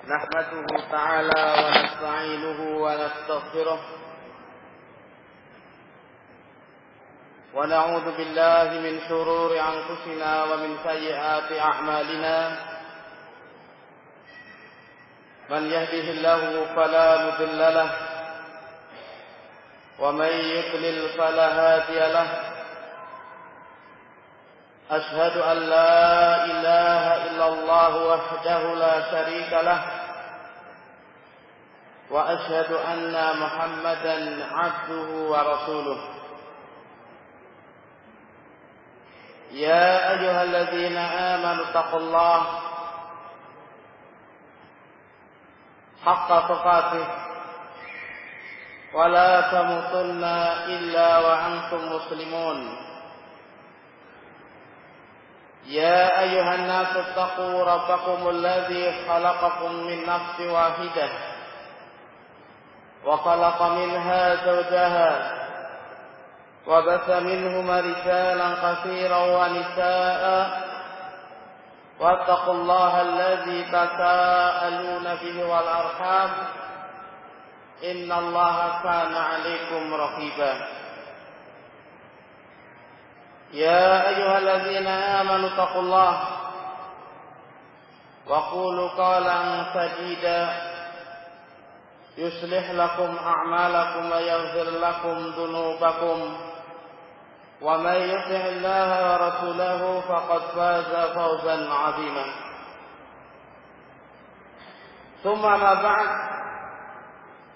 نحمده تعالى ونستعينه ونستغفره ونعوذ بالله من شرور أنفسنا ومن سيئات أعمالنا من يهده الله فلا مضل له ومن يضلل فلا هادي له أشهد أن لا إله إلا الله وحده لا شريك له وأشهد أن محمدا عبده ورسوله يا أيها الذين آمنوا اتقوا الله حق تقاته ولا تموتن إلا وأنتم مسلمون يا أيها الناس اتقوا ربكم الذي خلقكم من نفس واحدة وخلق منها زوجها وبث منهما رجالا كثيرا ونساء واتقوا الله الذي تساءلون به والأرحام إن الله كان عليكم رقيبا يا أيها الذين آمنوا اتقوا الله وقولوا قولا سديدا يصلح لكم أعمالكم ويغفر لكم ذنوبكم ومن يطع الله ورسوله فقد فاز فوزا عظيما ثم ما بعد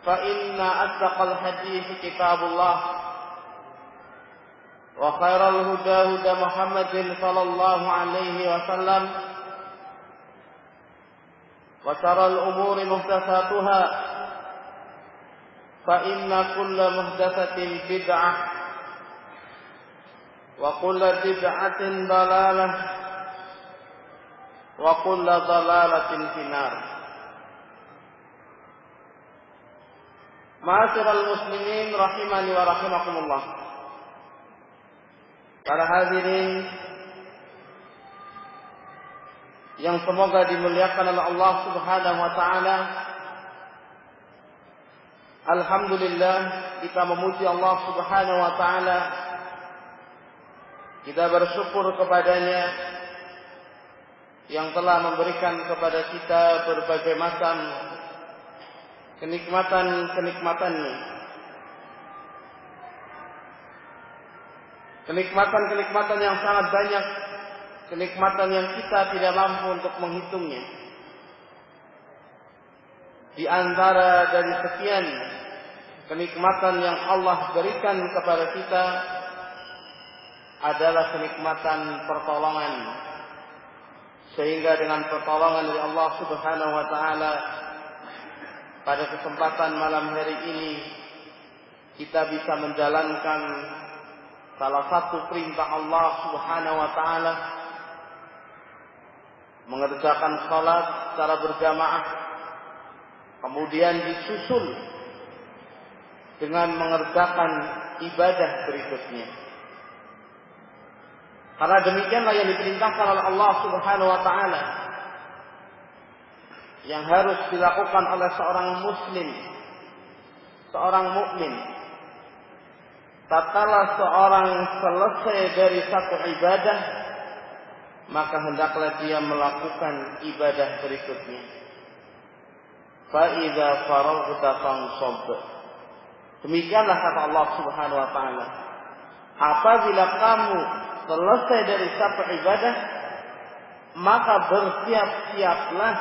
فإن أصدق الحديث كتاب الله وخير الهدى هدى محمد صلى الله عليه وسلم وشر الأمور محدثاتها فإن كل محدثة بدعة وكل بدعة ضلالة وكل ضلالة في النار. Ma'asyiral muslimin rahimani wa rahimakumullah. Para hadirin yang semoga dimuliakan oleh Allah Subhanahu wa taala. Alhamdulillah, kita memuji Allah Subhanahu wa taala. Kita bersyukur kepadanya yang telah memberikan kepada kita berbagai macam kenikmatan-kenikmatan-Nya. Kenikmatan-kenikmatan yang sangat banyak, kenikmatan yang kita tidak mampu untuk menghitungnya. Di antara dari sekian kenikmatan yang Allah berikan kepada kita adalah kenikmatan pertolongan. Sehingga dengan pertolongan dari Allah Subhanahu wa taala pada kesempatan malam hari ini kita bisa menjalankan salah satu perintah Allah Subhanahu wa taala, mengerjakan salat secara berjamaah, kemudian disusul dengan mengerjakan ibadah berikutnya. Karena demikianlah yang diperintahkan oleh Allah Subhanahu wa taala, yang harus dilakukan oleh seorang muslim, seorang mukmin. Tatkala seorang selesai dari satu ibadah, maka hendaklah dia melakukan ibadah berikutnya. Fa idza faraghta fansab. Demikianlah kata Allah Subhanahu wa taala. Apabila kamu selesai dari satu ibadah, maka bersiap-siaplah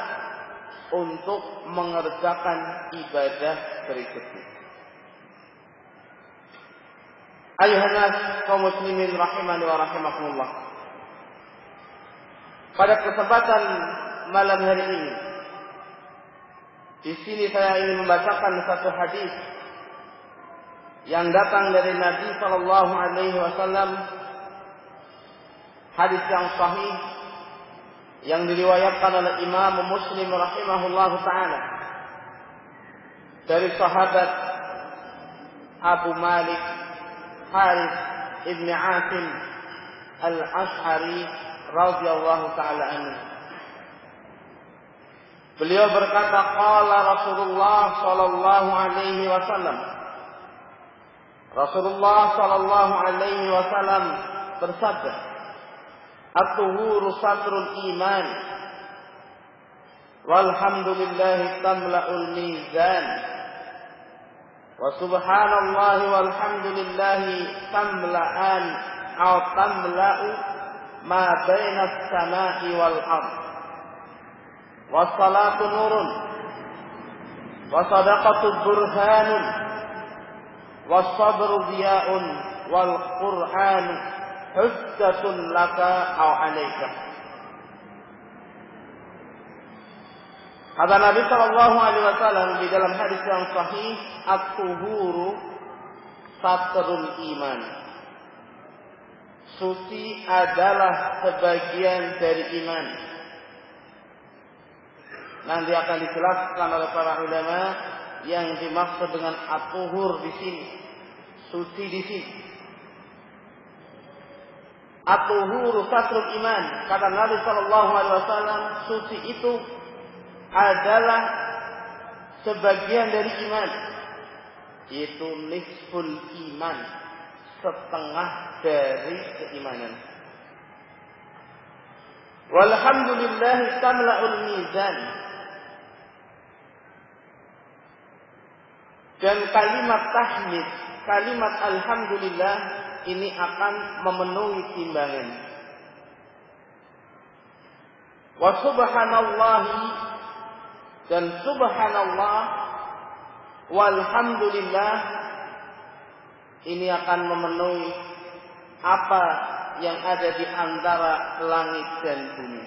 untuk mengerjakan ibadah berikutnya. Ayuhan nas kaum muslimin rahimani wa rahimakumullah. Pada kesempatan malam hari ini, di sini saya ingin membacakan satu hadis yang datang dari Nabi sallallahu alaihi wasallam, hadis yang sahih yang diriwayatkan oleh Imam Muslim rahimahullahu taala dari sahabat Abu Malik Harith ibn Asim al-Ash'ari radhiyallahu taala anhu. Beliau berkata, qala Rasulullah sallallahu alaihi wasallam. Rasulullah sallallahu alaihi wasallam bersabda, "At-tuhuru satrul iman. Walhamdulillahi tamla'ul mizan. Wa subhanallahi walhamdulillahi tamla'an aw tamla'u ma baina as-sama'i wal ardh. Wassalatu nurun wa sadaqatu burhanun wassabru diya'un wal qur'an hujjatun laka aw 'alaika." Kata Nabi sallallahu alaihi wasallam di dalam hadis yang sahih, at-tuhuru satrul iman. Suci adalah sebagian dari iman. Nanti akan dijelaskan oleh para ulama yang dimaksud dengan at-tuhur di sini, suci di sini. At-tuhuru satrul iman. Kata Nabi sallallahu alaihi wasallam, suci itu adalah sebagian dari iman. Itu nisful iman, setengah dari keimanan. Walhamdulillahi tamla'ul mizan. Dan kalimat tahmid, kalimat alhamdulillah ini akan memenuhi timbangan. Wa subhanallahi, dan subhanallah, walhamdulillah ini akan memenuhi apa yang ada di antara langit dan bumi.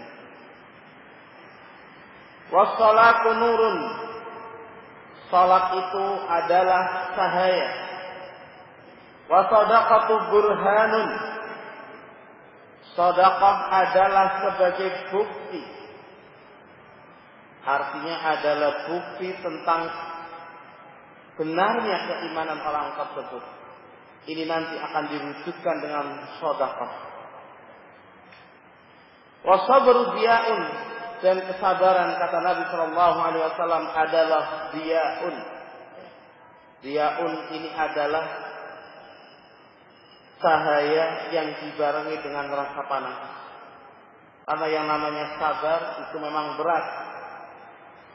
Wassalatu nurun, salat itu adalah cahaya. Wasadaqatu burhanun, sedekah adalah sebagai bukti. Artinya adalah bukti tentang benarnya keimanan orang tersebut. Ini nanti akan diwujudkan dengan sedekah. Wasabru diya'un, dan kesabaran kata Nabi sallallahu alaihi wasallam adalah diya'un. Diya'un ini adalah cahaya yang dibarengi dengan rasa panas. Karena yang namanya sabar itu memang berat.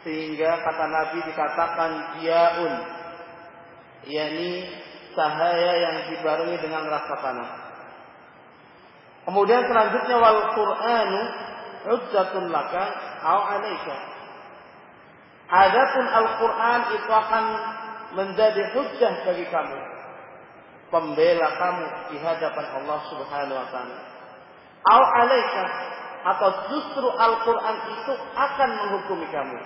Sehingga kata Nabi dikatakan diya'un, yakni cahaya yang dibarengi dengan rasa panas. Kemudian selanjutnya wal Qur'anu hujjatun laka aw 'alaika. Adapun Al-Qur'an itu akan menjadi hujjah bagi kamu, pembela kamu di hadapan Allah Subhanahu wa taala. Aw 'alaika, atau justru Al-Qur'an itu akan menghukumi kamu.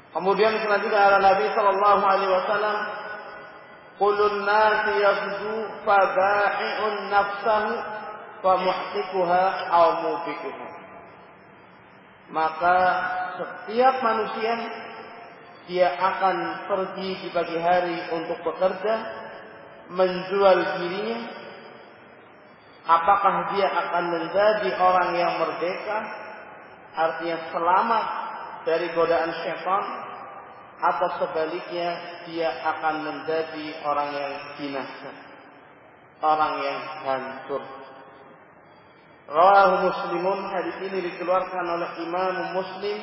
Kemudian selanjutnya ada Nabi sallallahu alaihi wasallam, "Qulun nasi yaghdu faba'i'un nafsahu fa muhtiquha aw mubiquha." Maka setiap manusia dia akan pergi di pagi hari untuk bekerja, menjual dirinya. Apakah dia akan menjadi orang yang merdeka, artinya selamat dari godaan syaitan, atau sebaliknya dia akan menjadi orang yang binasa, orang yang hancur. Rawahu Muslimun, hadis ini dikeluarkan oleh Imam Muslim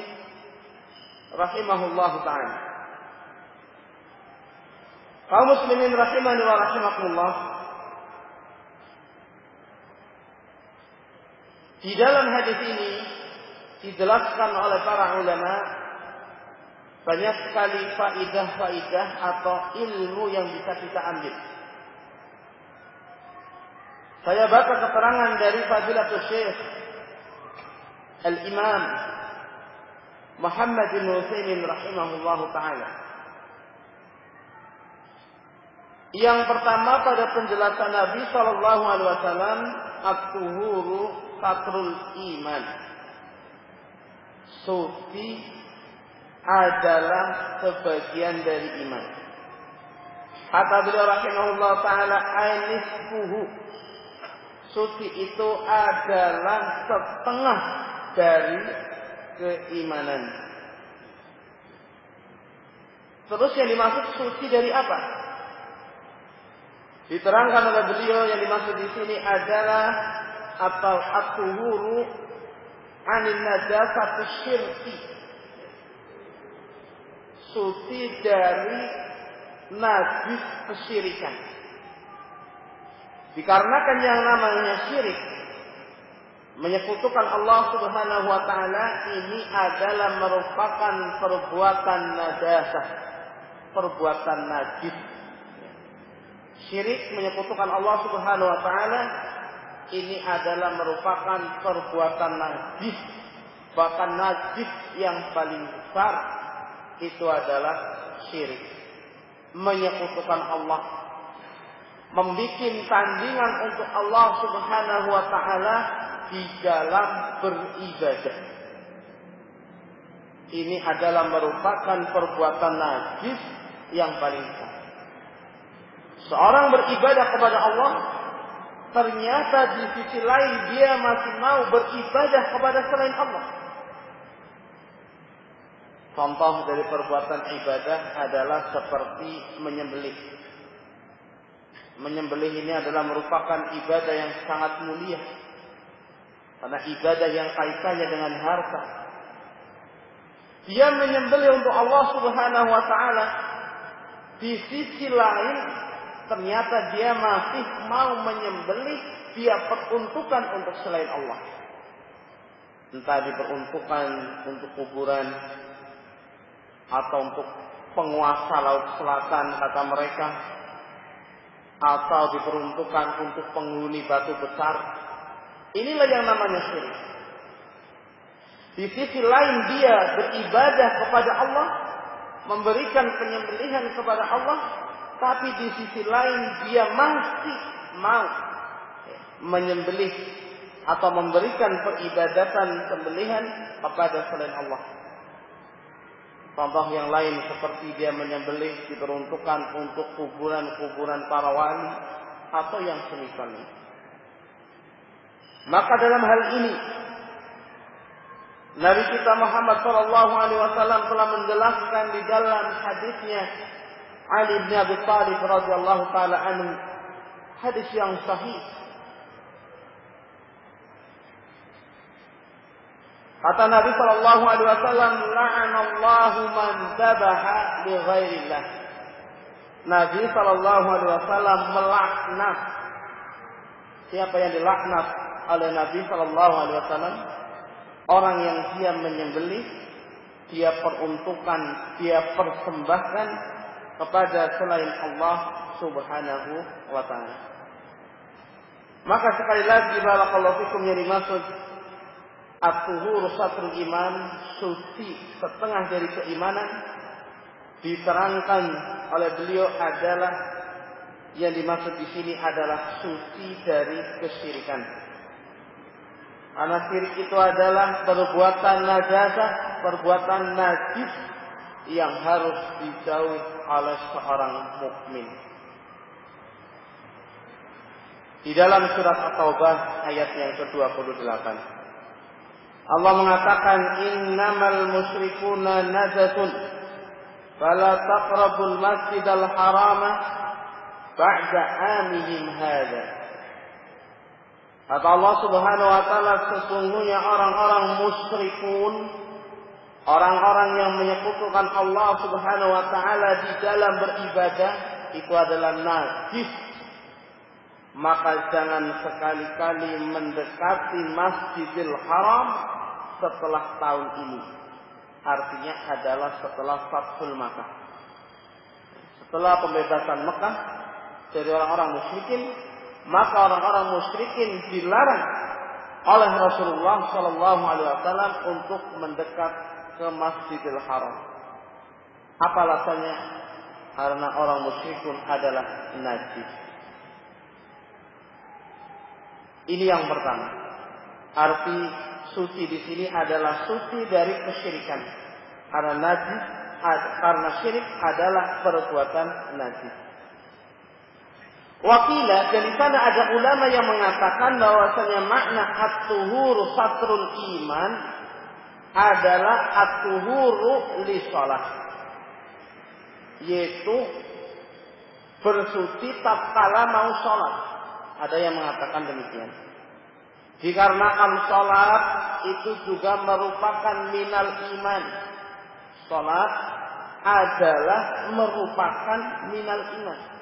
rahimahullah ta'ala. Kaum muslimin rahimani wa rahimakumullah, di dalam hadis ini dijelaskan oleh para ulama banyak sekali faidah-faidah atau ilmu yang bisa kita ambil. Saya baca keterangan dari Fadilatul Syekh Al-Imam Muhammad bin Utsaimin rahimahullahu ta'ala. Yang pertama pada penjelasan Nabi sallallahu alaihi wasallam, at-tuhuru satrul iman. Suci adalah sebagian dari iman. Kata beliau rahimahullah ta'ala, ainisfuhu, suci itu adalah setengah dari keimanan. Terus yang dimaksud suci dari apa? Diterangkan oleh beliau yang dimaksud di sini adalah atau at-tuhuru 'anil najasati syirki. Suci dari najis kesyirikan. Dikarenakan yang namanya syirik, menyekutukan Allah Subhanahu wa taala, ini adalah merupakan perbuatan najasah, perbuatan najis. Syirik menyekutukan Allah Subhanahu wa taala ini adalah merupakan perbuatan najis. Bahkan najis yang paling besar itu adalah syirik. Menyekutukan Allah, membikin tandingan untuk Allah Subhanahu wa taala di dalam beribadah. Ini adalah merupakan perbuatan najis yang paling besar. Seorang beribadah kepada Allah, ternyata di sisi lain dia masih mau beribadah kepada selain Allah. Contoh dari perbuatan ibadah adalah seperti menyembelih. Menyembelih ini adalah merupakan ibadah yang sangat mulia. Karena ibadah yang kaitannya dengan harta. Dia menyembelih untuk Allah Subhanahu wa taala. Di sisi lain ternyata dia masih mau menyembelih, dia peruntukan untuk selain Allah. Entah diperuntukkan untuk kuburan atau untuk penguasa laut selatan kata mereka, atau diperuntukkan untuk penghuni batu besar. Inilah yang namanya syirik. Di sisi lain dia beribadah kepada Allah, memberikan penyembelihan kepada Allah, tapi di sisi lain dia masih mau menyembelih atau memberikan peribadatan sembelihan kepada selain Allah. Contoh yang lain seperti dia menyembelih diperuntukkan untuk kuburan-kuburan para wali atau yang semisalnya. Maka dalam hal ini Nabi kita Muhammad SAW telah menjelaskan di dalam hadisnya Ali bin Abi Thalib radhiyallahu taala anhu, hadis yang sahih. Kata Nabi SAW, la'anallahu man dzabaha li ghairillah. Nabi SAW melaknat. Siapa yang dilaknat oleh Nabi SAW? Orang yang dia menyembelih, dia peruntukkan, dia persembahkan kepada selain Allah Subhanahu wa taala. Maka sekali lagi barakallahu fikum yang dimaksud at-tuhur satrul iman, suci setengah dari keimanan, diterangkan oleh beliau adalah yang dimaksud di sini adalah suci dari kesyirikan. Karena syirik itu adalah perbuatan najasah, perbuatan najis yang harus dijauhi oleh seorang mukmin. Di dalam surat At-Taubah ayat yang ke-28, Allah mengatakan, innamal musyrikuna najasun fala taqrabul masjidal harama ba'da amihim hadza. Kata Allah Subhanahu wa taala, sesungguhnya orang-orang musyrikun, orang-orang yang menyekutukan Allah Subhanahu wa taala di dalam beribadah itu adalah najis. Maka jangan sekali-kali mendekati Masjidil Haram setelah tahun ini. Artinya adalah setelah Fathul Makkah. Setelah pembebasan Mekah dari orang-orang musyrikin, maka orang-orang musyrikin dilarang oleh Rasulullah SAW untuk mendekat ke Masjidil Haram. Apa alasannya? Karena orang musyrikun adalah najis. Ini yang pertama. Arti suci di sini adalah suci dari kesyirikan. Karena najis, karena syirik adalah perbuatan najis. Wakilah, dan di sana ada ulama yang mengatakan bahwasanya makna at-tuhur satrul iman adalah at-tuhuru li shalah, yaitu bersuci tatkala mau sholat. Ada yang mengatakan demikian. Dikarenakan sholat itu juga merupakan minal iman. Sholat adalah merupakan minal iman.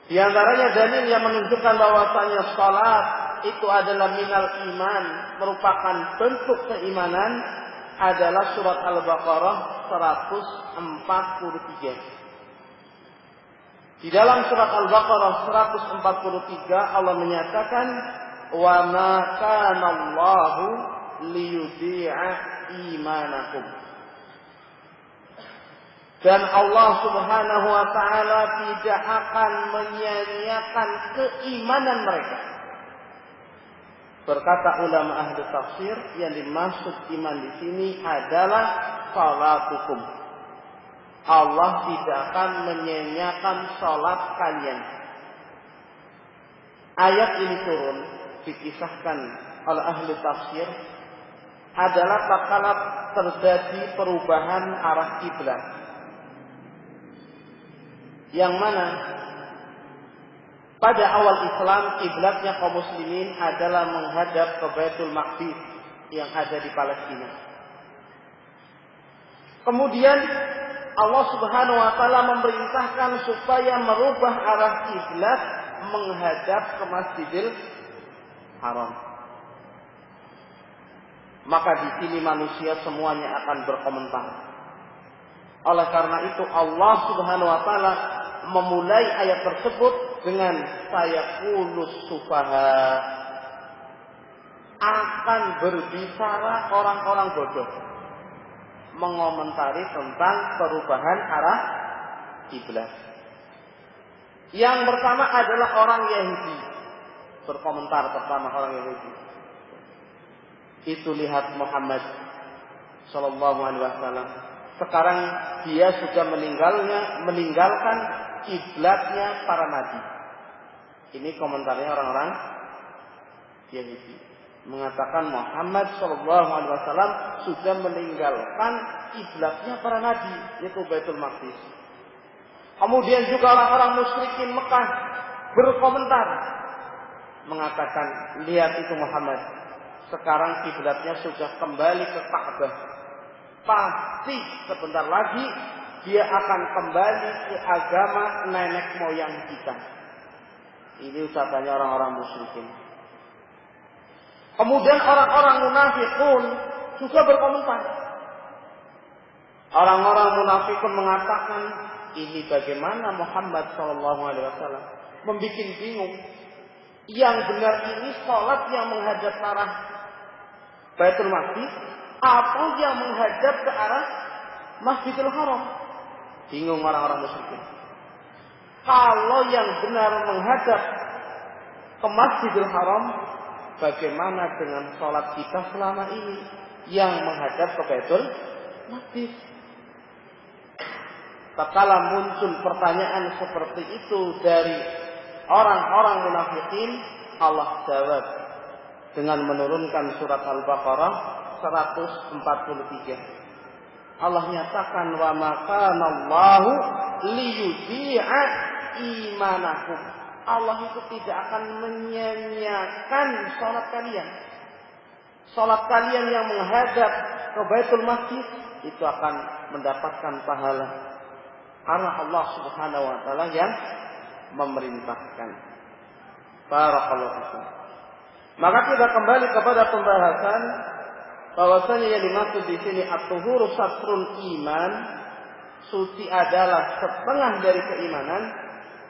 Di antaranya dalil yang menunjukkan bahwasanya sholat itu adalah minal iman, merupakan bentuk keimanan, adalah surat Al-Baqarah 143. Di dalam surat Al-Baqarah 143 Allah menyatakan, wa ma kana Allahu liyudhi'a imanakum. Dan Allah Subhanahu wa taala tidak akan menyia-nyiakan keimanan mereka. Berkata ulama ahli tafsir, yang dimaksud iman di sini adalah salatukum. Allah tidak akan menyia-nyiakan salat kalian. Ayat ini turun, dikisahkan oleh ahli tafsir, adalah tatkala terjadi perubahan arah kiblat. Yang mana pada awal Islam kiblatnya kaum muslimin adalah menghadap ke Baitul Maqdis yang ada di Palestina. Kemudian Allah Subhanahu wa taala memerintahkan supaya merubah arah kiblat menghadap ke Masjidil Haram. Maka di sini manusia semuanya akan berkomentar. Oleh karena itu Allah Subhanahu wa taala memulai ayat tersebut dengan sayaqulus sufaha, akan berbicara orang-orang bodoh, mengomentari tentang perubahan arah kiblat. Yang pertama adalah orang Yahudi, berkomentar pertama orang Yahudi. Itu lihat Muhammad sallallahu alaihi wasallam. Sekarang dia sudah meninggalkan kiblatnya para nabi. Ini komentarnya orang-orang Yahudi, mengatakan Muhammad sallallahu alaihi wasallam sudah meninggalkan kiblatnya para nabi, yaitu Baitul Maqdis. Kemudian juga orang-orang musyrikin Mekah berkomentar, mengatakan, lihat itu Muhammad, sekarang kiblatnya sudah kembali ke Ka'bah. Pasti sebentar lagi dia akan kembali ke agama nenek moyang kita. Ini ucapannya orang-orang musyrikin. Kemudian orang-orang munafikun juga berkomentar. Orang-orang munafikun mengatakan, ini bagaimana Muhammad SAW membuat bingung. Yang benar ini sholat yang menghadap arah Baitul Maqdis atau yang menghadap ke arah Masjidil Haram? Bingung orang-orang musyrikin. Kalau yang benar menghadap ke Masjidil Haram, bagaimana dengan sholat kita selama ini yang menghadap ke Baitul Maqdis? Tatkala muncul pertanyaan seperti itu dari orang-orang munafikin, Allah jawab dengan menurunkan surat Al-Baqarah 143. Allah nyatakan, wa ma kana Allahu liyudhi'a imanakum. Allah itu tidak akan menyia-nyiakan salat kalian. Salat kalian yang menghadap ke Baitul Maqdis itu akan mendapatkan pahala, karena Allah Subhanahu wa taala yang memerintahkan. Barakallahu fikum. Maka kita kembali kepada pembahasan bahwasanya yang dimaksud di sini at-tuhuru satrul iman, suci adalah setengah dari keimanan.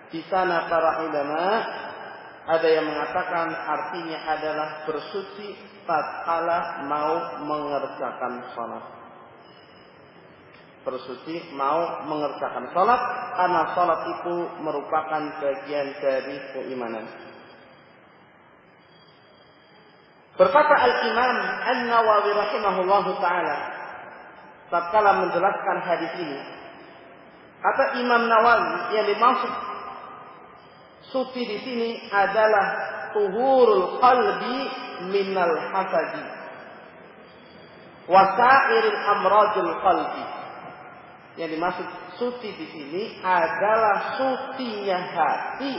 Di sana para ulama ada yang mengatakan artinya adalah bersuci tatkala mau mengerjakan salat. Bersuci mau mengerjakan salat, karena salat itu merupakan bagian dari keimanan. Berkata Al-Imam An-Nawawi rahimahullahu ta'ala tatkala menjelaskan hadis ini, kata Imam Nawawi, yang dimaksud suci di sini adalah tuhurul qalbi minal hasadi wa sa'iril amradil qalbi. Yang dimaksud suci di sini adalah sucinya hati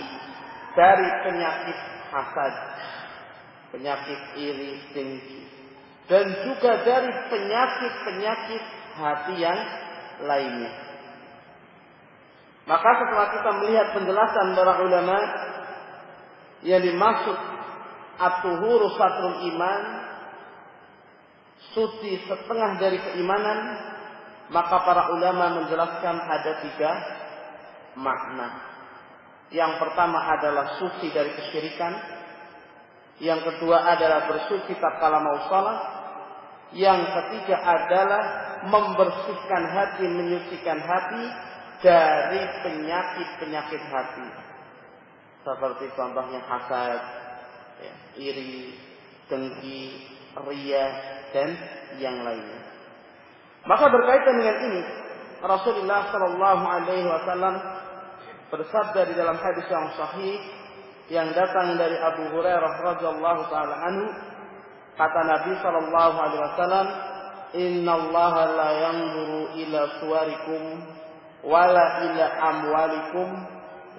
dari penyakit hasad, penyakit iri, dengki, dan juga dari penyakit-penyakit hati yang lainnya. Maka setelah kita melihat penjelasan para ulama yang dimaksud at-tuhuru satrul iman, suci setengah dari keimanan, maka para ulama menjelaskan ada 3 makna. Yang pertama adalah suci dari kesyirikan. Yang kedua adalah bersuci tatkala mau salat. Yang ketiga adalah membersihkan hati, menyucikan hati dari penyakit-penyakit hati. Seperti contohnya hasad, iri, dengki, riya, dan yang lainnya. Maka berkaitan dengan ini, Rasulullah Shallallahu Alaihi Wasallam bersabda di dalam hadis yang sahih yang datang dari Abu Hurairah radhiyallahu taala anhu, kata Nabi Shallallahu Alaihi Wasallam, Inna Allah la yanzuru ila suwarikum wala ila amwalikum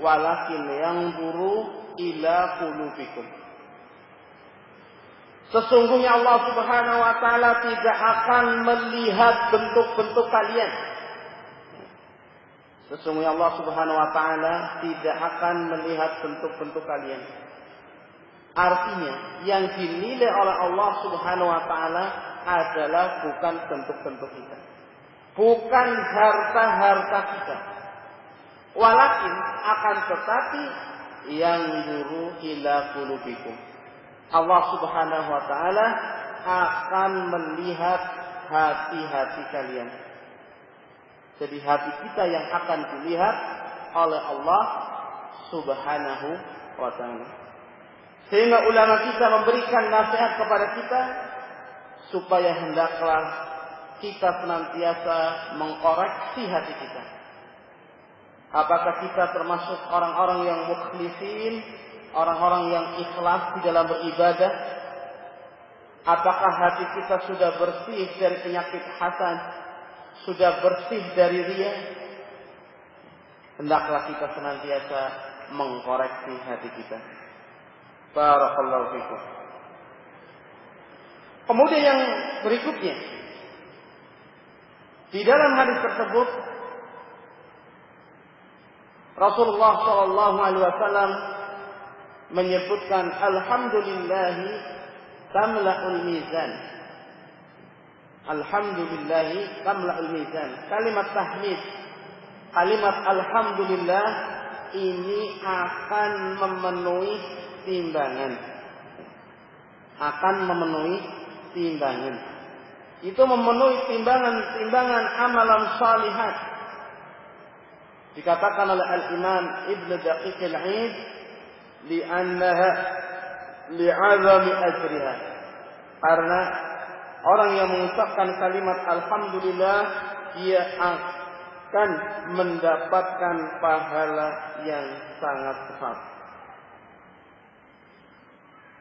walakin yanzuru ila qulubikum. Sesungguhnya Allah Subhanahu wa taala tidak akan melihat bentuk-bentuk kalian. Sesungguhnya Allah Subhanahu wa taala tidak akan melihat bentuk-bentuk kalian. Artinya, yang dinilai oleh Allah Subhanahu wa taala adalah bukan bentuk-bentuk kita. Bukan harta-harta kita. Walakin akan tetapi yang yuru ila qulubikum. Allah Subhanahu wa taala akan melihat hati-hati kalian. Jadi hati kita yang akan dilihat oleh Allah Subhanahu wa taala. Sehingga ulama kita memberikan nasihat kepada kita supaya hendaklah kita senantiasa mengkoreksi hati kita. Apakah kita termasuk orang-orang yang mukhlisin, orang-orang yang ikhlas di dalam beribadah? Apakah hati kita sudah bersih dari penyakit hasad, sudah bersih dari riya? Hendaklah kita senantiasa mengkoreksi hati kita. Barakallahu fikum. Kemudian yang berikutnya, di dalam hadis tersebut Rasulullah Shallallahu Alaihi Wasallam menyebutkan alhamdulillahi tamla'ul mizan. Alhamdulillahi tamla'ul mizan. Kalimat tahmid, kalimat alhamdulillah ini akan memenuhi timbangan. Akan memenuhi timbangan. Itu memenuhi timbangan amalan salihat. Dikatakan oleh Al-Imam Ibn Daqiq Al-Aid, li'annaha li'azami ajriha. Karena orang yang mengucapkan kalimat alhamdulillah, dia akan mendapatkan pahala yang sangat besar.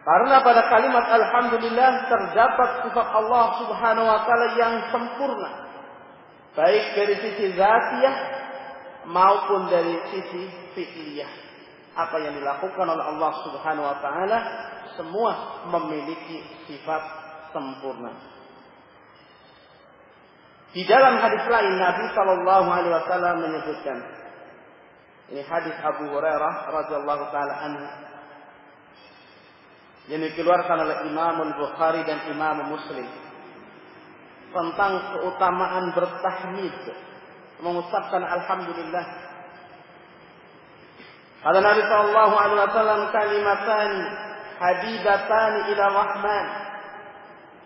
Karena pada kalimat alhamdulillah terdapat sifat Allah Subhanahu wa taala yang sempurna, baik dari sisi zatiyah maupun dari sisi fi'liyah. Apa yang dilakukan oleh Allah Subhanahu wa taala semua memiliki sifat sempurna. Di dalam hadis lain Nabi sallallahu alaihi wasallam menyebutkan, ini hadis Abu Hurairah radhiyallahu taala anhu yang dikeluarkan oleh Imam Al-Bukhari dan Imam Muslim, tentang keutamaan bertahmid, mengucapkan alhamdulillah. Kata Nabi sallallahu alaihi wasallam, kalimatan habibatan ila rahman.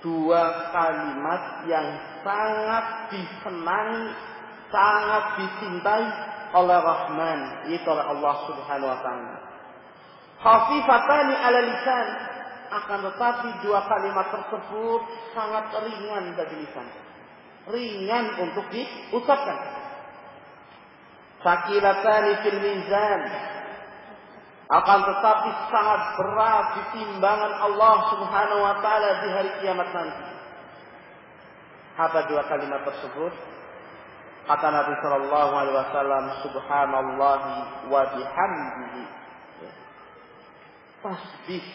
2 kalimat yang sangat disenangi, sangat dicintai oleh Rahman, yaitu oleh Allah Subhanahu wa taala. Khafifatani ala lisan, akan tetapi 2 kalimat tersebut sangat ringan bagi lisan. Ringan untuk diucapkan. Sakilatani fil mizan, akan tetapi sangat berat di timbangan Allah Subhanahu wa taala di hari kiamat nanti. Apa dua kalimat tersebut? Kata Nabi sallallahu alaihi wasallam, subhanallahi wa bihamdihi. Tasbih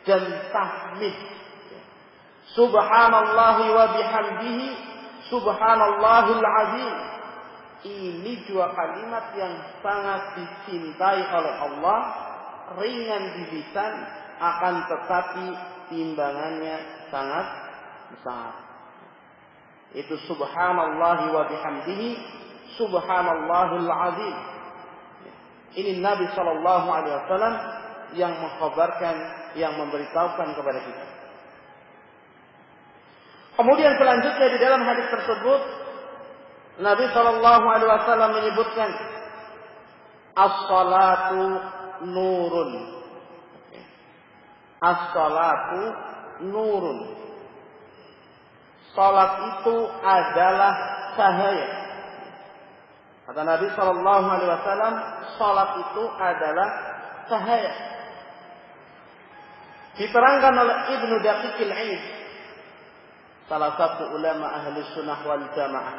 dan tahmid. Subhanallahi wa bihamdihi, subhanallahil azim. Ini dua kalimat yang sangat dicintai oleh Allah, ringan di lisan, akan tetapi timbangannya sangat besar. Itu subhanallahi wa bihamdihi, subhanallahil azim. Ini Nabi sallallahu alaihi wasallam yang mengkhabarkan, yang memberitahukan kepada kita. Kemudian selanjutnya di dalam hadis tersebut Nabi sallallahu alaihi wasallam menyebutkan as-salatu nurun. As-salatu nurun. Salat itu adalah cahaya. Kata Nabi sallallahu alaihi wasallam, salat itu adalah cahaya. Diterangkan oleh Ibnu Daqiqil Aid, salah satu ulama ahli sunnah wal jamaah,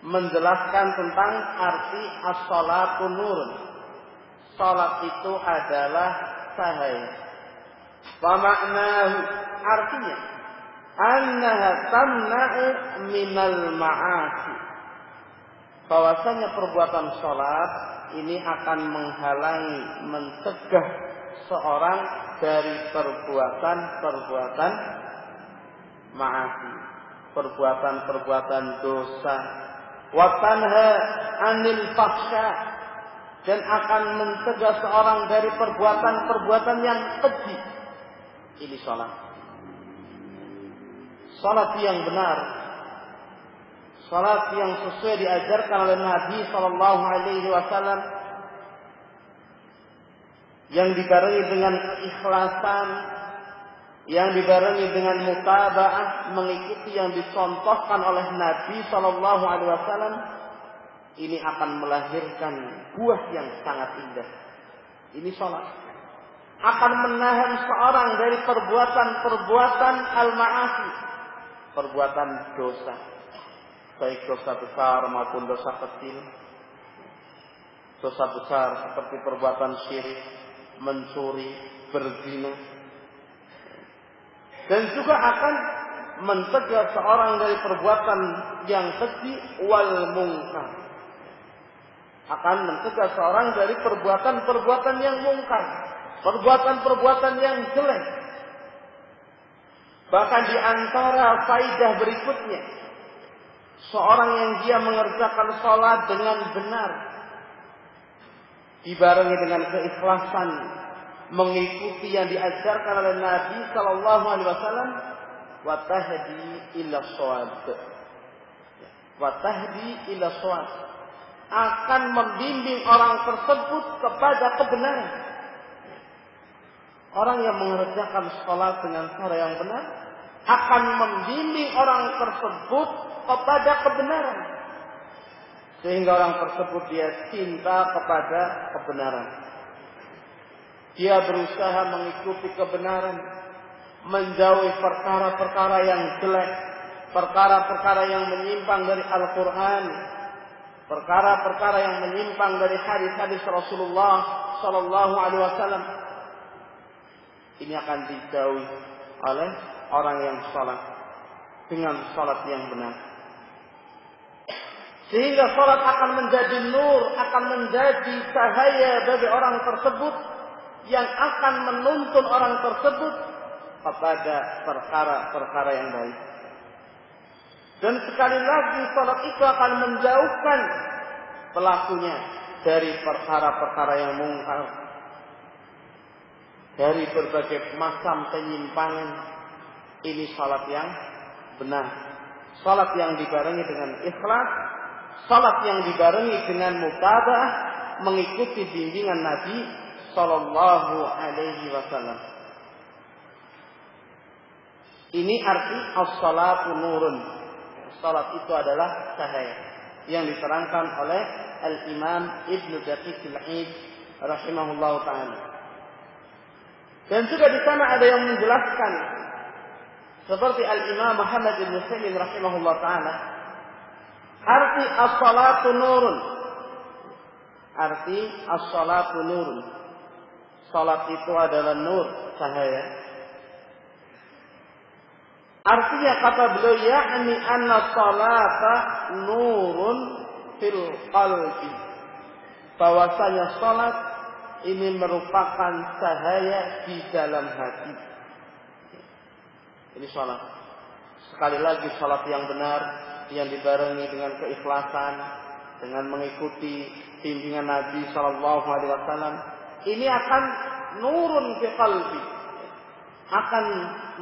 menjelaskan tentang arti as-salatu nurun. Salat itu adalah cahaya. Wa ma'nahu, artinya annaha tamna'u minal ma'asi. Bahwasanya perbuatan salat ini akan menghalangi, mencegah seorang dari perbuatan-perbuatan ma'asi, perbuatan-perbuatan dosa. Wa tanha 'anil fahsya, dan akan mencegah seorang dari perbuatan-perbuatan yang keji. Ini salat. Salat yang benar, salat yang sesuai diajarkan oleh Nabi sallallahu alaihi wasallam, yang dibarengi dengan keikhlasan, yang dibarengi dengan mutaba'ah, mengikuti yang dicontohkan oleh Nabi sallallahu alaihi wasallam, ini akan melahirkan buah yang sangat indah. Ini salat akan menahan seorang dari perbuatan-perbuatan al-ma'asi, perbuatan dosa, baik dosa besar maupun dosa kecil. Dosa besar seperti perbuatan syirik, mencuri, berzina, dan juga akan mencegah seorang dari perbuatan yang keji wal mungkar, akan mencegah seorang dari perbuatan-perbuatan yang mungkar, perbuatan-perbuatan yang jelek. Bahkan di antara faidah berikutnya, seorang yang dia mengerjakan salat dengan benar, dibarengi dengan keikhlasan, mengikuti yang diajarkan oleh Nabi sallallahu alaihi wasallam, wa tahdi ila shawab. Wa tahdi ila shawab, akan membimbing orang tersebut kepada kebenaran. Orang yang mengerjakan salat dengan cara yang benar akan membimbing orang tersebut kepada kebenaran, sehingga orang tersebut dia cinta kepada kebenaran. Dia berusaha mengikuti kebenaran, menjauhi perkara-perkara yang jelek, perkara-perkara yang menyimpang dari Al-Quran, perkara-perkara yang menyimpang dari hadis-hadis Rasulullah Sallallahu Alaihi Wasallam. Ini akan dijauhi oleh orang yang salat dengan salat yang benar. Sehingga salat akan menjadi nur, akan menjadi cahaya bagi orang tersebut, yang akan menuntun orang tersebut kepada perkara-perkara yang baik. Dan sekali lagi salat itu akan menjauhkan pelakunya dari perkara-perkara yang mungkar, dari berbagai macam penyimpangan. Ini salat yang benar, salat yang dibarengi dengan ikhlas, salat yang dibarengi dengan mutaba'ah, mengikuti bimbingan Nabi sallallahu alaihi wasallam. Ini arti as-salatu nurun. Salat itu adalah cahaya, yang diterangkan oleh Al-Imam Ibnu Daqiqil Aid rahimahullahu taala. Dan juga di sana ada yang menjelaskan seperti Al-Imam Muhammad bin Muslim rahimahullahu taala, arti as-salatu nurun. Arti as-salatu nurun. Salat itu adalah nur, cahaya. Artinya kata beliau, yakni anna salata nurun fil qalbi. Bahwasanya salat ini merupakan cahaya di dalam hati. Ini salat. Sekali lagi salat yang benar yang dibarengi dengan keikhlasan, dengan mengikuti bimbingan Nabi sallallahu alaihi wasallam, ini akan nurun fi qalbi. Akan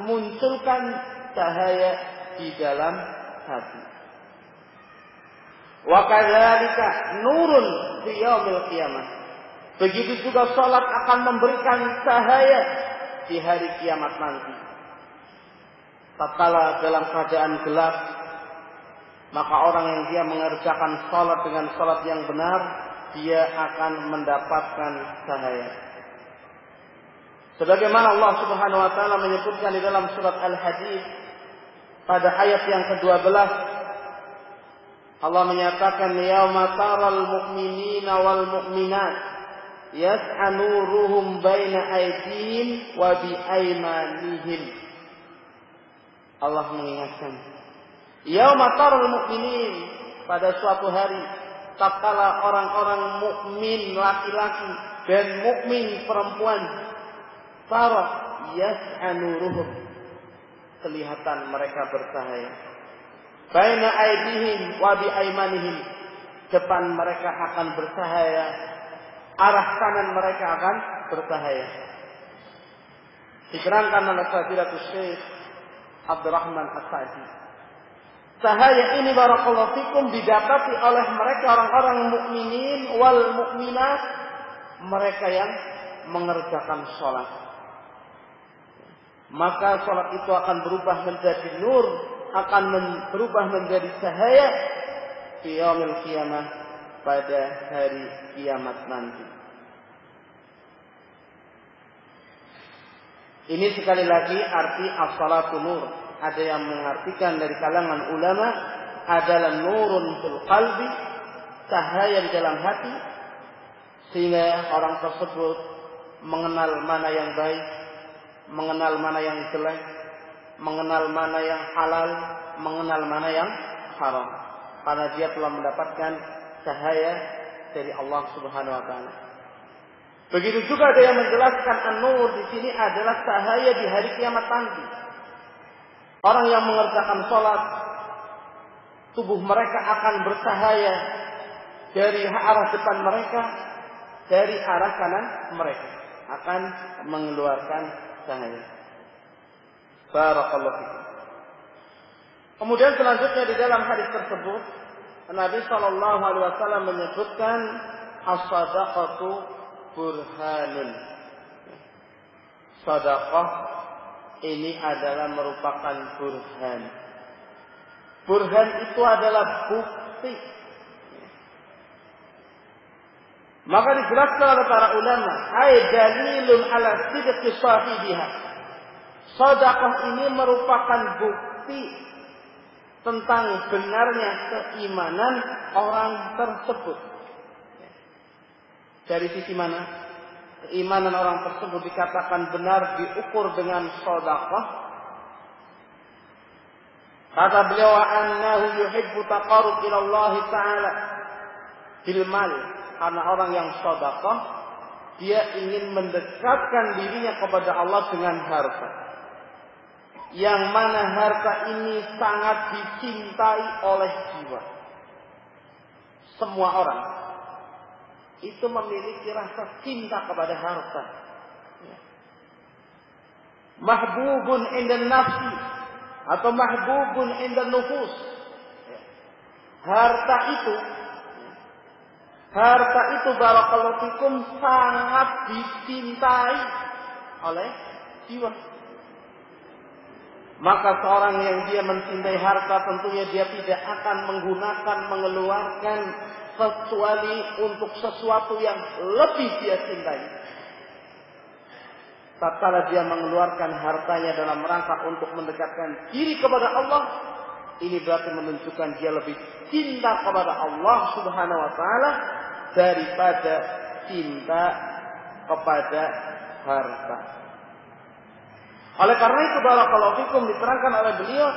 munculkan cahaya di dalam hati. Wa kadzalika nurun fi yaumil qiyamah. Begitu juga salat akan memberikan cahaya di hari kiamat nanti. Tatkala dalam keadaan gelap, maka orang yang dia mengerjakan salat dengan salat yang benar, dia akan mendapatkan cahaya. Sebagaimana Allah Subhanahu wa taala menyebutkan di dalam surat Al-Hadid pada ayat yang ke-12, Allah menyatakan, yauma taral mu'minina wal mu'minat yas'a nuruhum baina aydihim wa bi aymanihim. Allah mengingatkan, yauma taral mu'minin, pada suatu hari tatkala orang-orang mukmin laki-laki dan mukmin perempuan, tara yas'a nuruhum, kelihatan mereka bercahaya, baina aydihim wa bi aymanihim, depan mereka akan bercahaya, arah kanan mereka akan bercahaya. Diterangkan oleh Fadilatul Syekh Abdurrahman As-Sa'di, cahaya ini barakallahu fikum didapati oleh mereka orang-orang mukminin wal mukminat, mereka yang mengerjakan salat. Maka salat itu akan berubah menjadi nur, akan berubah menjadi cahaya di yaumil qiyamah, pada hari kiamat nanti. Ini sekali lagi arti as-salatu nur. Ada yang mengartikan dari kalangan ulama adalah nurun fil qalbi, cahaya di dalam hati, sehingga orang tersebut mengenal mana yang baik, mengenal mana yang jelek, mengenal mana yang halal, mengenal mana yang haram, karena dia telah mendapatkan cahaya dari Allah Subhanahu wa taala. Begitu juga ada yang menjelaskan an-nur di sini adalah cahaya di hari kiamat nanti. Orang yang mengerjakan salat, tubuh mereka akan bercahaya dari arah depan mereka, dari arah kanan mereka akan mengeluarkan cahaya. Barakallahu fikum. Kemudian selanjutnya di dalam hadis tersebut, Nabi sallallahu alaihi wasallam menyebutkan as-shadaqatu burhanun. Sedekah ini adalah merupakan burhan. Burhan itu adalah bukti. Maka dijelaskan oleh para ulama, ay dalilun ala sidqi sahibiha. Sedekah ini merupakan bukti tentang benarnya keimanan orang tersebut. Dari sisi mana keimanan orang tersebut dikatakan benar diukur dengan sedekah? Kata beliau, annahu yuhibbu taqarrub ila Allah taala bil mal, karena orang yang sedekah dia ingin mendekatkan dirinya kepada Allah dengan harta. Yang mana harta ini sangat dicintai oleh jiwa. Semua orang itu memiliki rasa cinta kepada harta. Mahbubun indan nafsi atau mahbubun indan nufus. Harta itu barakallahu fikum sangat dicintai oleh jiwa. Maka seorang yang dia mencintai harta, tentunya dia tidak akan mengeluarkan kecuali untuk sesuatu yang lebih dia cintai. Tatkala dia mengeluarkan hartanya dalam rangka untuk mendekatkan diri kepada Allah, ini berarti menunjukkan dia lebih cinta kepada Allah Subhanahu wa taala daripada cinta kepada harta. Oleh karena itu barakallahu fikum diterangkan oleh beliau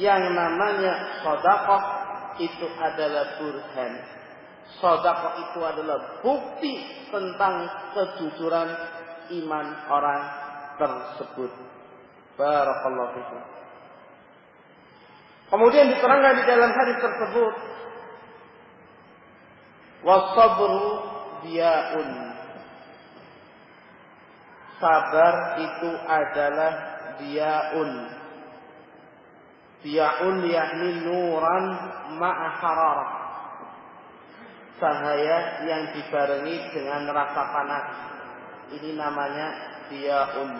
yang namanya sedekah itu adalah burhan. Sedekah itu adalah bukti tentang kejujuran iman orang tersebut. Barakallahu fikum. Kemudian diterangkan di dalam hadis tersebut, was-sabru diyaun. Sabar itu adalah diyaun. Diyaun yakni nuran ma'a hararah. Cahaya yang dibarengi dengan rasa panas. Ini namanya diyaun.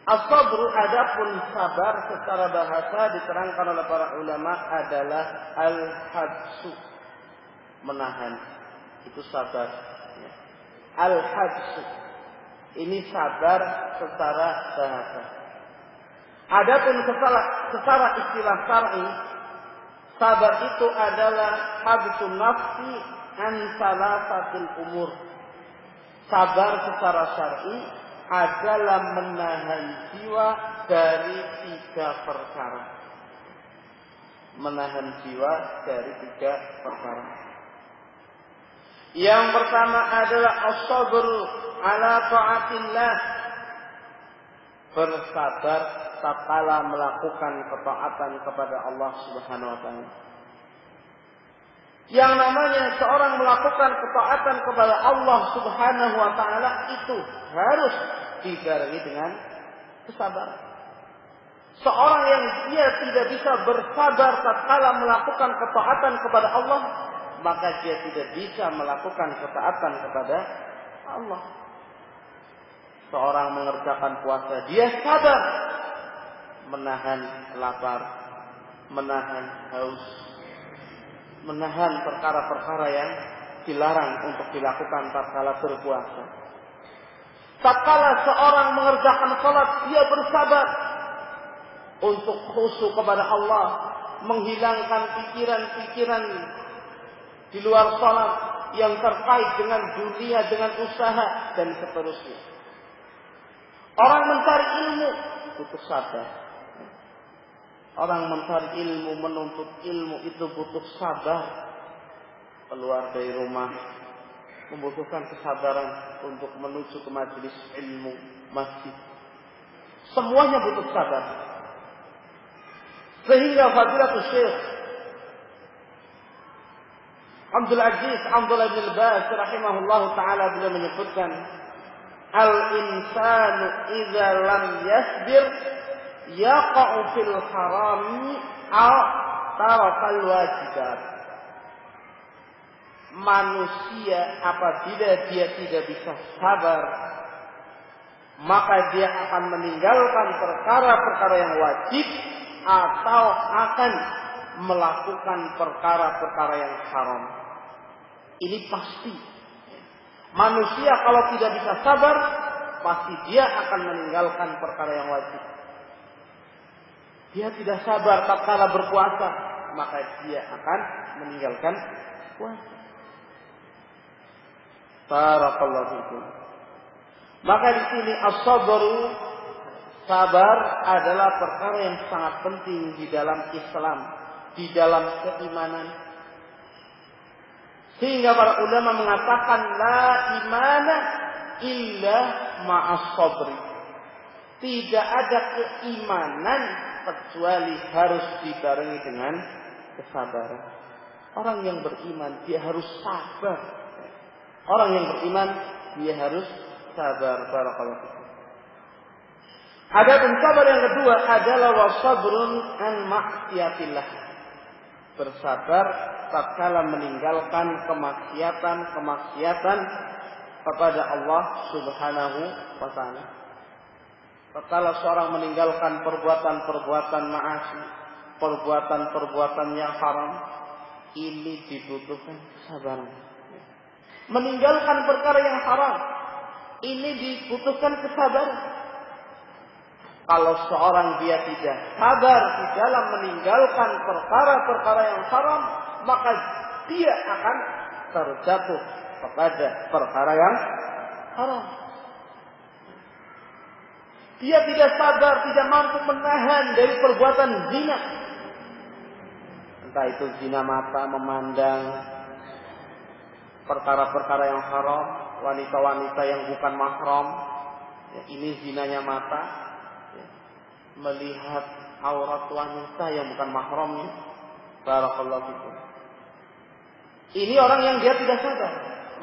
As-sabru adapun sabar secara bahasa diterangkan oleh para ulama adalah al-habsu. Menahan. Itu sabar. Al-habsu. Ini sabar secara bahasa. Adapun secara istilah syar'i, sabar itu adalah habsun nafsi an salasatil umur. Sabar secara syar'i adalah menahan jiwa dari 3 perkara. Menahan jiwa dari 3 perkara. Yang pertama adalah as-sabr ala ta'atillah. Bersabar tatkala melakukan ketaatan kepada Allah Subhanahu wa taala. Yang namanya seorang melakukan ketaatan kepada Allah Subhanahu wa taala itu harus dibarengi dengan kesabaran. Seorang yang dia tidak bisa bersabar tatkala melakukan ketaatan kepada Allah, maka dia tidak bisa melakukan ketaatan kepada Allah. Seorang mengerjakan puasa, dia sabar menahan lapar, menahan haus, menahan perkara-perkara yang dilarang untuk dilakukan tatkala berpuasa. Tatkala seorang mengerjakan salat, dia bersabar untuk khusyuk kepada Allah, menghilangkan pikiran-pikiran di luar salat yang terkait dengan dunia, dengan usaha dan seterusnya. Orang mencari ilmu butuh sabar. Orang mencari ilmu, menuntut ilmu itu butuh sabar. Keluar dari rumah membutuhkan kesabaran untuk menuju ke majelis ilmu, masjid. Semuanya butuh sabar. Sehingga Fadilatul Syekh Abdul Aziz Abdullah bin Baz rahimahullah taala beliau menyebutkan, al-insanu idza lam yasbir yaqa'u fil harami aw tarakal wajibat. Manusia apabila dia tidak bisa sabar, maka dia akan meninggalkan perkara-perkara yang wajib atau akan melakukan perkara-perkara yang haram. Ini pasti. Manusia kalau tidak bisa sabar, pasti dia akan meninggalkan perkara yang wajib. Dia tidak sabar tatkala berpuasa, maka dia akan meninggalkan puasa. Barakallahu fikum. Maka di sini as-sabru, sabar adalah perkara yang sangat penting di dalam Islam, di dalam keimanan. Sehingga para ulama mengatakan la imana illa ma'as sabri. Tidak ada keimanan kecuali harus dibarengi dengan kesabaran. Orang yang beriman dia harus sabar. Orang yang beriman dia harus sabar. Barakallahu fikum. Adapun sabar yang kedua adalah wasabrun an maksiatillah. Bersabar tatkala meninggalkan kemaksiatan kepada Allah Subhanahu wa taala. Tatkala seorang meninggalkan perbuatan-perbuatan maasi, perbuatan-perbuatan yang haram, Ini dibutuhkan kesabaran. Meninggalkan perkara yang haram, ini dibutuhkan kesabaran. Kalau seorang dia tidak sabar di dalam meninggalkan perkara-perkara yang haram, maka dia akan terjatuh kepada perkara yang haram. Dia tidak sabar, tidak mampu menahan dari perbuatan zina. Entah itu zina mata, memandang perkara-perkara yang haram, wanita-wanita yang bukan mahram. Ya, ini zinanya mata, ya, melihat aurat wanita yang bukan mahramnya. Barakallahu fikum. Ini orang yang dia tidak sadar,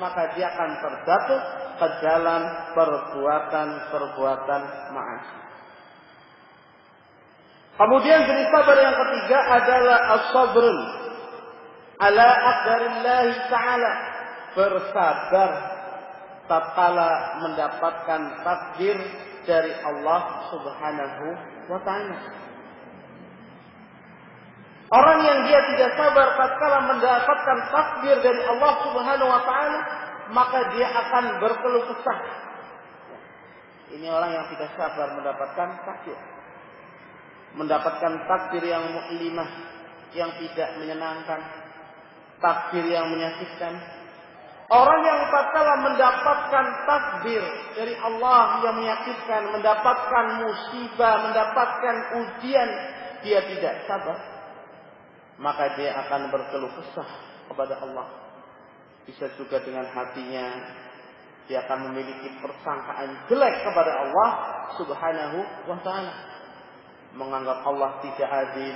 maka dia akan terjatuh ke dalam perbuatan-perbuatan maasi. Kemudian jenis sabar yang ketiga adalah as-sabrun ala aqdarillah ta'ala, bersabar tatkala mendapatkan takdir dari Allah Subhanahu wa taala. Orang yang dia tidak sabar tatkala mendapatkan takdir dari Allah Subhanahu wa taala, maka dia akan berkeluh kesah. Ini orang yang tidak sabar mendapatkan takdir. Mendapatkan takdir yang mu'limah, yang tidak menyenangkan, takdir yang menyakitkan. Orang yang tatkala mendapatkan takdir dari Allah yang menyakitkan, mendapatkan musibah, mendapatkan ujian, dia tidak sabar, maka dia akan berkeluh kesah kepada Allah. Bisa juga dengan hatinya dia akan memiliki persangkaan jelek kepada Allah Subhanahu wa taala. Menganggap Allah tidak adil,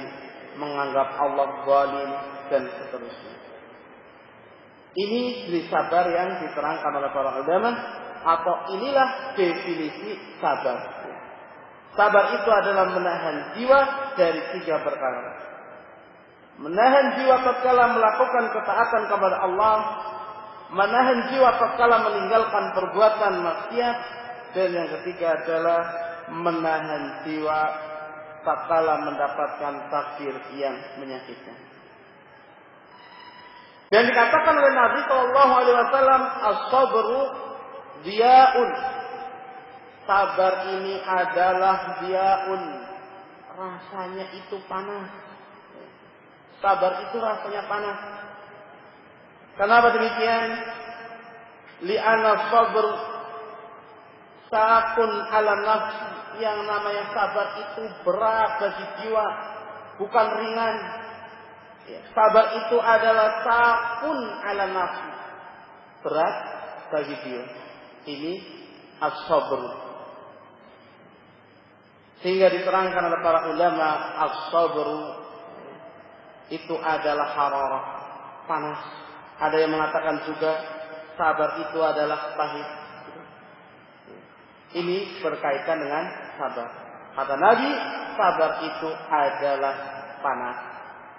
menganggap Allah zalim, dan seterusnya. Ini jenis sabar yang diterangkan oleh para ulama, atau inilah definisi sabar. Sabar itu adalah menahan jiwa dari 3 perkara. Menahan jiwa tatkala melakukan ketaatan kepada Allah, menahan jiwa tatkala meninggalkan perbuatan maksiat, dan yang ketiga adalah menahan jiwa tatkala mendapatkan takdir yang menyakitkan. Dan dikatakan oleh Nabi sallallahu alaihi wasallam, as-sabru diyaun. Sabar ini adalah diyaun. Rasanya itu panas. Sabar itu rasanya panas. Kenapa demikian? Li'anna sabr sakun ala nafsi. Yang namanya sabar itu berat bagi jiwa, bukan ringan. Sabar itu adalah sakun ala nafsi, berat bagi jiwa. Ini as-sabr. Sehingga diterangkan oleh para ulama, as-sabr itu adalah hararah, panas. Ada yang mengatakan juga sabar itu adalah pahit. Ini berkaitan dengan sabar. Kata Nabi, sabar itu adalah panas.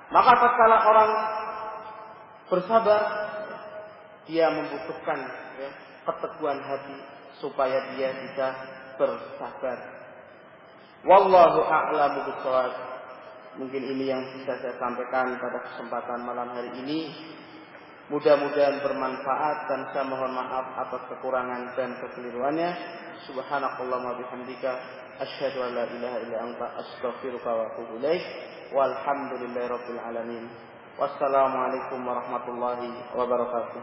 Maka tatkala orang bersabar, dia membutuhkan keteguhan hati supaya dia bisa bersabar. Wallahu a'lamu bishawab. Mungkin ini yang bisa saya sampaikan pada kesempatan malam hari ini. Mudah-mudahan bermanfaat, dan saya mohon maaf atas kekurangan dan kekeliruannya. Subhanakallahumma bihamdika asyhadu an la ilaha illa anta astaghfiruka wa atubu ilaik. Walhamdulillahirabbil alamin. Wassalamualaikum warahmatullahi wabarakatuh.